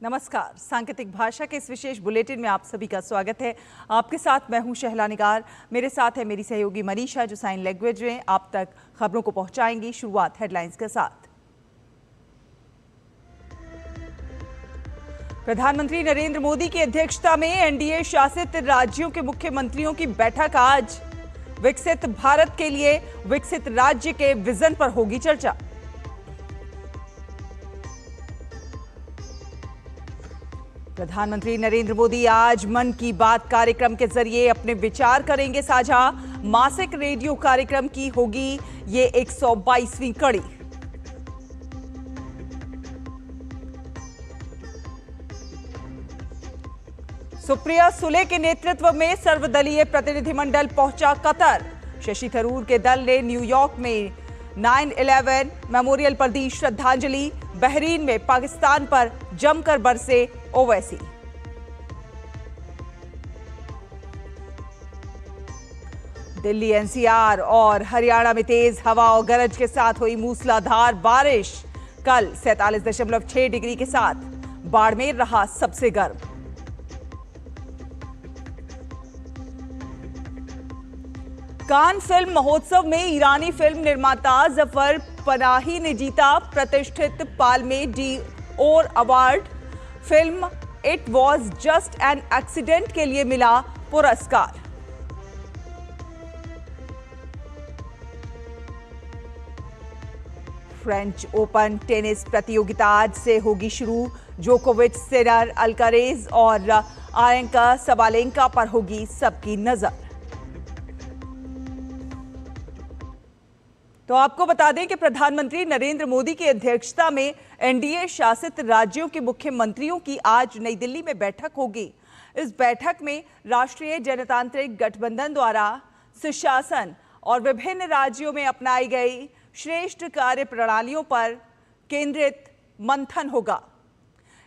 नमस्कार। सांकेतिक भाषा के इस विशेष बुलेटिन में आप सभी का स्वागत है। आपके साथ मैं हूं शहला निगार। मेरे साथ है मेरी सहयोगी मनीषा जो साइन लैंग्वेज में आप तक खबरों को पहुंचाएंगी। शुरुआत हेडलाइंस के साथ। प्रधानमंत्री नरेंद्र मोदी की अध्यक्षता में एनडीए शासित राज्यों के मुख्यमंत्रियों की बैठक आज। विकसित भारत के लिए विकसित राज्य के विजन पर होगी चर्चा। प्रधानमंत्री नरेंद्र मोदी आज मन की बात कार्यक्रम के जरिए अपने विचार करेंगे साझा। मासिक रेडियो कार्यक्रम की होगी ये 122वीं कड़ी। सुप्रिया सुले के नेतृत्व में सर्वदलीय प्रतिनिधिमंडल पहुंचा कतर। शशि थरूर के दल ने न्यूयॉर्क में 9/11 मेमोरियल पर दी श्रद्धांजलि। बहरीन में पाकिस्तान पर जमकर बरसे ओवैसी। दिल्ली एनसीआर और हरियाणा में तेज हवा और गरज के साथ हुई मूसलाधार बारिश। कल 47.6 डिग्री के साथ बाड़मेर रहा सबसे गर्म। कान फिल्म महोत्सव में ईरानी फिल्म निर्माता जफर पनाही ने जीता प्रतिष्ठित Palme d'Or award. Film it was just an accident के लिए मिला पुरस्कार। फ्रेंच ओपन टेनिस प्रतियोगिता आज से होगी शुरू। जोकोविच, सिनर, अल्कारेज और आयंका सबालेंका पर होगी सबकी नजर। तो आपको बता दें कि प्रधानमंत्री नरेंद्र मोदी की अध्यक्षता में एनडीए शासित राज्यों के मुख्यमंत्रियों की आज नई दिल्ली में बैठक होगी। इस बैठक में राष्ट्रीय जनतांत्रिक गठबंधन द्वारा सुशासन और विभिन्न राज्यों में अपनाई गई श्रेष्ठ कार्य प्रणालियों पर केंद्रित मंथन होगा।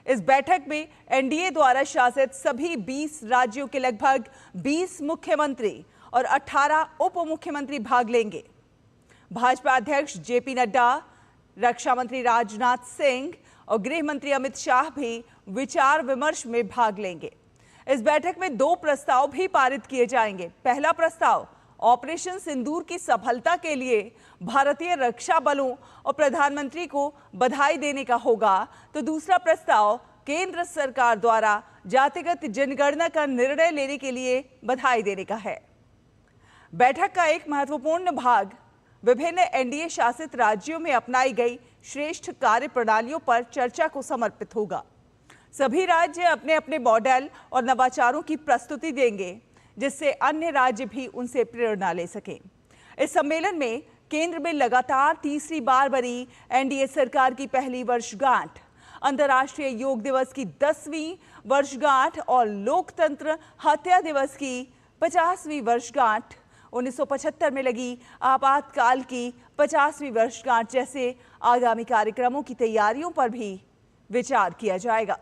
इस बैठक में एनडीए द्वारा शासित सभी 20 राज्यों के लगभग 20 मुख्यमंत्री और 18 उप मुख्यमंत्री भाग लेंगे। भाजपा अध्यक्ष जेपी नड्डा, रक्षा मंत्री राजनाथ सिंह और गृह मंत्री अमित शाह भी विचार विमर्श में भाग लेंगे। इस बैठक में 2 प्रस्ताव भी पारित किए जाएंगे। पहला प्रस्ताव ऑपरेशन सिंदूर की सफलता के लिए भारतीय रक्षा बलों और प्रधानमंत्री को बधाई देने का होगा, तो दूसरा प्रस्ताव केंद्र सरकार द्वारा जातिगत जनगणना का निर्णय लेने के लिए बधाई देने का है। बैठक का एक महत्वपूर्ण भाग विभिन्न एनडीए शासित राज्यों में अपनाई गई श्रेष्ठ कार्य प्रणालियों पर चर्चा को समर्पित होगा। सभी राज्य अपने अपने मॉडल और नवाचारों की प्रस्तुति देंगे, जिससे अन्य राज्य भी उनसे प्रेरणा ले सकें। इस सम्मेलन में केंद्र में लगातार तीसरी बार बनी एनडीए सरकार की पहली वर्षगांठ, अंतर्राष्ट्रीय योग दिवस की 10वीं वर्षगांठ और लोकतंत्र हत्या दिवस की 50वीं वर्षगांठ, 1975 में लगी आपातकाल की 50वीं वर्षगांठ जैसे आगामी कार्यक्रमों की तैयारियों पर भी विचार किया जाएगा।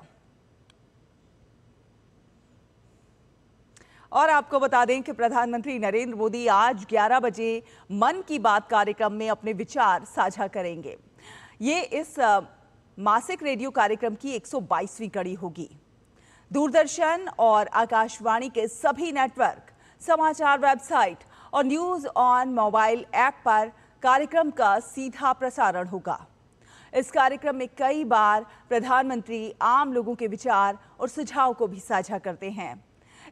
और आपको बता दें कि प्रधानमंत्री नरेंद्र मोदी आज 11 बजे मन की बात कार्यक्रम में अपने विचार साझा करेंगे। ये इस मासिक रेडियो कार्यक्रम की 122वीं कड़ी होगी। दूरदर्शन और आकाशवाणी के सभी नेटवर्क, समाचार वेबसाइट और न्यूज ऑन मोबाइल ऐप पर कार्यक्रम का सीधा प्रसारण होगा। इस कार्यक्रम में कई बार प्रधानमंत्री आम लोगों के विचार और सुझाव को भी साझा करते हैं।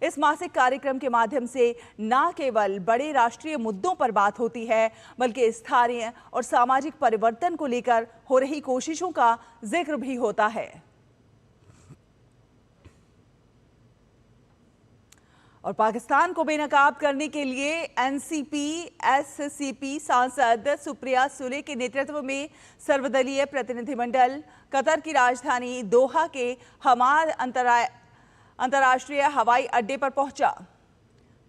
इस मासिक कार्यक्रम के माध्यम से न केवल बड़े राष्ट्रीय मुद्दों पर बात होती है, बल्कि स्थानीय और सामाजिक परिवर्तन को लेकर हो रही कोशिशों का जिक्र भी होता है। और पाकिस्तान को बेनकाब करने के लिए एनसीपी एससीपी सांसद सुप्रिया सुले के नेतृत्व में सर्वदलीय प्रतिनिधिमंडल कतर की राजधानी दोहा के हमाद अंतर्राष्ट्रीय हवाई अड्डे पर पहुंचा।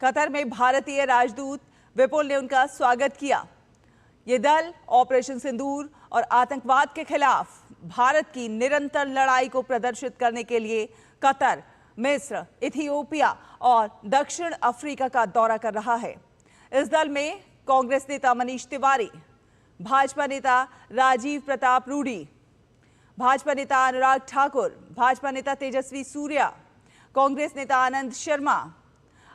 कतर में भारतीय राजदूत विपुल ने उनका स्वागत किया। ये दल ऑपरेशन सिंदूर और आतंकवाद के खिलाफ भारत की निरंतर लड़ाई को प्रदर्शित करने के लिए कतर, मिस्र, इथियोपिया और दक्षिण अफ्रीका का दौरा कर रहा है। इस दल में कांग्रेस नेता मनीष तिवारी, भाजपा नेता राजीव प्रताप रूडी, भाजपा नेता अनुराग ठाकुर, भाजपा नेता तेजस्वी सूर्या, कांग्रेस नेता आनंद शर्मा,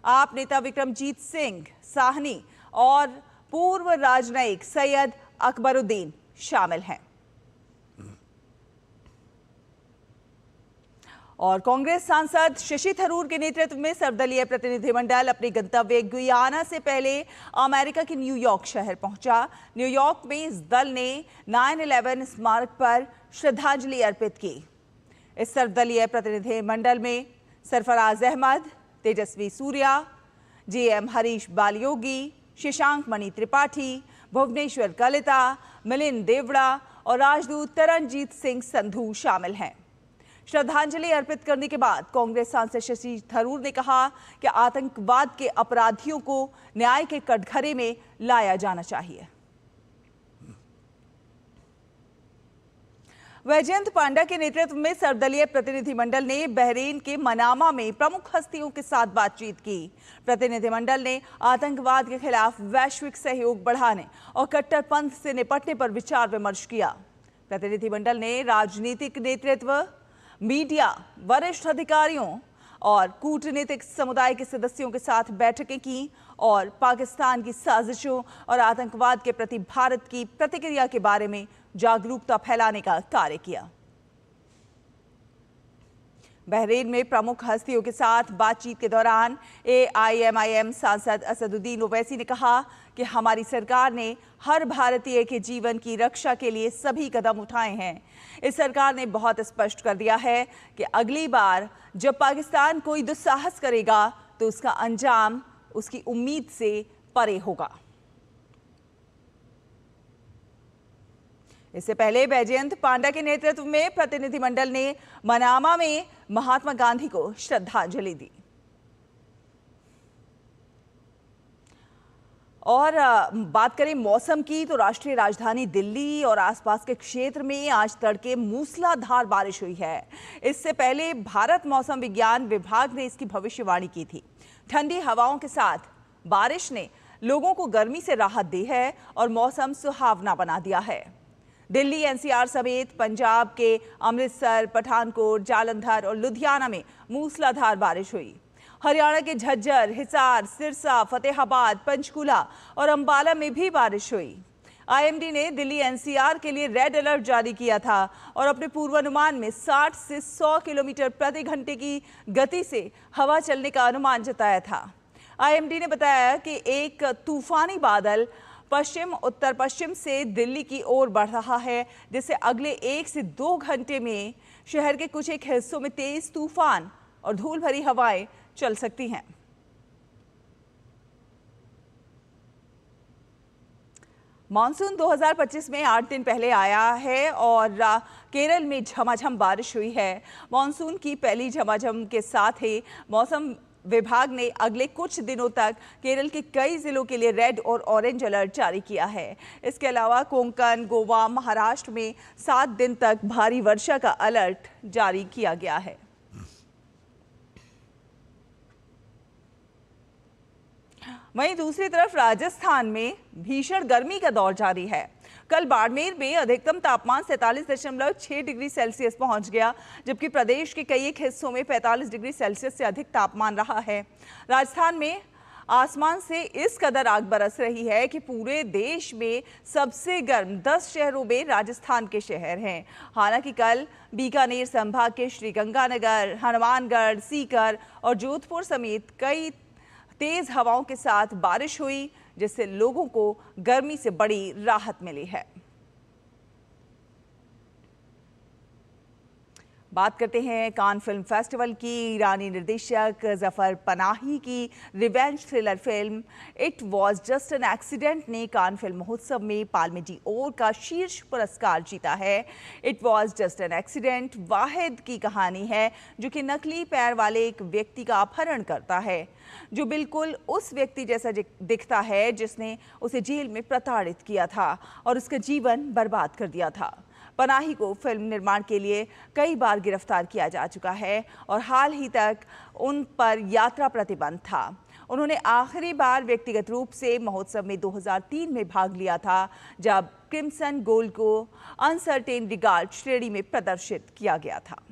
आप नेता विक्रमजीत सिंह साहनी और पूर्व राजनयिक सैयद अकबरुद्दीन शामिल हैं। और कांग्रेस सांसद शशि थरूर के नेतृत्व में सर्वदलीय प्रतिनिधिमंडल अपने गंतव्य गुयाना से पहले अमेरिका के न्यूयॉर्क शहर पहुंचा। न्यूयॉर्क में इस दल ने 9/11 स्मारक पर श्रद्धांजलि अर्पित की। इस सर्वदलीय प्रतिनिधिमंडल में सरफराज अहमद, तेजस्वी सूर्या, जीएम हरीश बालयोगी, शशांक मणि त्रिपाठी, भुवनेश्वर कलिता, मिलिंद देवड़ा और राजदूत तरनजीत सिंह संधू शामिल हैं। श्रद्धांजलि अर्पित करने के बाद कांग्रेस सांसद शशि थरूर ने कहा कि आतंकवाद के अपराधियों को न्याय के कटघरे में लाया जाना चाहिए। वैजयंत पांडा के नेतृत्व में सर्वदलीय प्रतिनिधिमंडल ने बहरीन के मनामा में प्रमुख हस्तियों के साथ बातचीत की। प्रतिनिधिमंडल ने आतंकवाद के खिलाफ वैश्विक सहयोग बढ़ाने और कट्टरपंथ से निपटने पर विचार विमर्श किया। प्रतिनिधिमंडल ने राजनीतिक नेतृत्व, मीडिया, वरिष्ठ अधिकारियों और कूटनीतिक समुदाय के सदस्यों के साथ बैठकें की और पाकिस्तान की साजिशों और आतंकवाद के प्रति भारत की प्रतिक्रिया के बारे में जागरूकता फैलाने का कार्य किया। बहरीन में प्रमुख हस्तियों के साथ बातचीत के दौरान AIMIM सांसद असदुद्दीन ओवैसी ने कहा कि हमारी सरकार ने हर भारतीय के जीवन की रक्षा के लिए सभी कदम उठाए हैं। इस सरकार ने बहुत स्पष्ट कर दिया है कि अगली बार जब पाकिस्तान कोई दुस्साहस करेगा तो उसका अंजाम उसकी उम्मीद से परे होगा। इससे पहले वैजयंत पांडा के नेतृत्व में प्रतिनिधिमंडल ने मनामा में महात्मा गांधी को श्रद्धांजलि दी। और बात करें मौसम की तो राष्ट्रीय राजधानी दिल्ली और आसपास के क्षेत्र में आज तड़के मूसलाधार बारिश हुई है। इससे पहले भारत मौसम विज्ञान विभाग ने इसकी भविष्यवाणी की थी। ठंडी हवाओं के साथ बारिश ने लोगों को गर्मी से राहत दी है और मौसम सुहावना बना दिया है। दिल्ली, NCR समेत पंजाब के अमृतसर, पठानकोट, जालंधर और लुधियाना में मूसलाधार बारिश हुई। हरियाणा के झज्जर, हिसार, सिरसा, फतेहाबाद, पंचकुला और अंबाला में भी बारिश हुई। IMD ने दिल्ली NCR के लिए रेड अलर्ट जारी किया था और अपने पूर्वानुमान में 60 से 100 किलोमीटर प्रति घंटे की गति से हवा चलने का अनुमान जताया था। IMD ने बताया कि एक तूफानी बादल पश्चिम उत्तर पश्चिम से दिल्ली की ओर बढ़ रहा है, जिससे अगले 1 से 2 घंटे में शहर के कुछ एक हिस्सों में तेज तूफान और धूल भरी हवाएं चल सकती हैं। मानसून 2025 में 8 दिन पहले आया है और केरल में झमाझम बारिश हुई है। मानसून की पहली झमाझम के साथ ही मौसम विभाग ने अगले कुछ दिनों तक केरल के कई जिलों के लिए रेड और ऑरेंज अलर्ट जारी किया है। इसके अलावा कोंकण, गोवा, महाराष्ट्र में 7 दिन तक भारी वर्षा का अलर्ट जारी किया गया है। वहीं दूसरी तरफ राजस्थान में भीषण गर्मी का दौर जारी है। कल बाड़मेर में अधिकतम तापमान 47.6 डिग्री सेल्सियस पहुंच गया, जबकि प्रदेश के कई एक हिस्सों में 45 डिग्री सेल्सियस से अधिक तापमान रहा है। राजस्थान में आसमान से इस कदर आग बरस रही है कि पूरे देश में सबसे गर्म 10 शहरों में राजस्थान के शहर हैं। हालांकि कल बीकानेर संभाग के श्रीगंगानगर, हनुमानगढ़, सीकर और जोधपुर समेत कई तेज हवाओं के साथ बारिश हुई, जिससे लोगों को गर्मी से बड़ी राहत मिली है। बात करते हैं कान फिल्म फेस्टिवल की। ईरानी निर्देशक जफर पनाही की revenge thriller film it was just an accident ने कान फिल्म महोत्सव में पाल्मे d'Or का शीर्ष पुरस्कार जीता है। It was just an accident Wahid की कहानी है जो कि नकली पैर वाले एक व्यक्ति का अपहरण करता है, जो बिल्कुल उस व्यक्ति जैसा दिखता है जिसने उसे जेल में प्रताड़ित किया था और उसका जीवन बर्बाद कर दिया था। पनाही को फिल्म निर्माण के लिए कई बार गिरफ्तार किया जा चुका है और हाल ही तक उन पर यात्रा प्रतिबंध था। उन्होंने आखिरी बार व्यक्तिगत रूप से महोत्सव में 2003 में भाग लिया था, जब क्रिम्सन गोल्ड को अनसर्टेन रिगार्ड श्रेणी में प्रदर्शित किया गया था।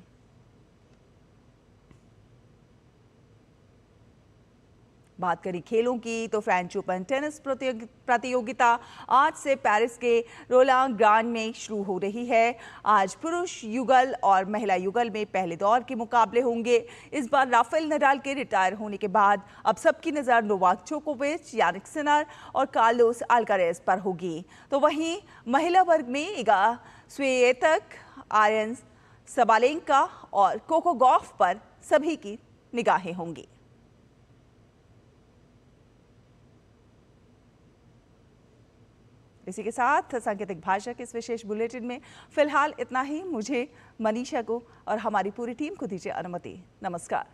बात करें खेलों की तो फ्रेंच ओपन टेनिस प्रतियोगिता आज से पेरिस के रोलांग गार्न में शुरू हो रही है। आज पुरुष युगल और महिला युगल में पहले दौर के मुकाबले होंगे। इस बार राफेल नडाल के रिटायर होने के बाद अब सबकी नज़र नोवाक जोकोविच, यानिक सिनर और कार्लोस अल्कारेज पर होगी। तो वहीं महिला वर्ग में इगा स्विएतेक, आर्यन सबालेंका और कोको गॉफ पर सभी की निगाहें होंगी। इसी के साथ सांकेतिक भाषा के इस विशेष बुलेटिन में फिलहाल इतना ही। मुझे, मनीषा को और हमारी पूरी टीम को दीजिए अनुमति। नमस्कार।